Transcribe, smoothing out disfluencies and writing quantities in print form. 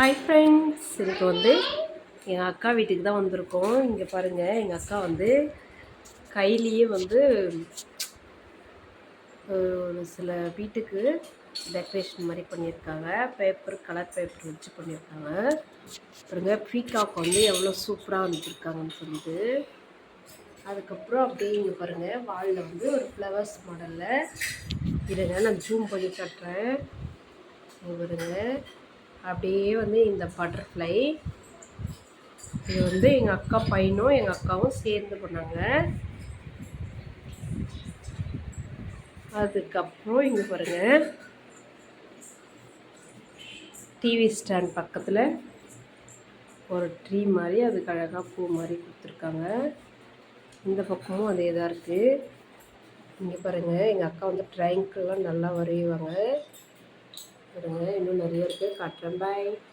Hi friends, இன்னைக்கு வந்து எங்கள் அக்கா வீட்டுக்கு தான் வந்திருக்கோம். இங்கே பாருங்கள், எங்கள் அக்கா வந்து கையிலேயே வந்து ஒரு சில வீட்டுக்கு டெக்கரேஷன் மாதிரி பண்ணியிருக்காங்க. கலர் பேப்பர் வச்சு பண்ணியிருக்காங்க. பாருங்கள், பீகாக் வந்து எவ்வளோ சூப்பராக வந்துருக்காங்கன்னு சொல்லிட்டு. அதுக்கப்புறம் அப்படியே இங்கே பாருங்கள், வாலில் வந்து ஒரு ஃப்ளவர்ஸ் மாடலில் இருங்க, நான் ஜூம் பண்ணி காட்டுறேன். இங்கே பாருங்கள், அப்படியே வந்து இந்த பட்டர்ஃப்ளை இது வந்து எங்கள் அக்கா பையனும் எங்கள் அக்காவும் சேர்ந்து பண்ணாங்க. அதுக்கப்புறம் இங்கே பாருங்கள், டிவி ஸ்டாண்ட் பக்கத்தில் ஒரு ட்ரீ மாதிரி அதுக்கு அழகாக பூ மாதிரி கொடுத்துருக்காங்க. இந்த பக்கமும் அதே தான் இருக்குது. இங்கே பாருங்கள், எங்கள் அக்கா வந்து ட்ரைங்க்கெல்லாம் நல்லா வரையுவாங்க. பாருங்கள், இன்னும் நிறைய இருக்குது, காட்டுறேன். பாய்.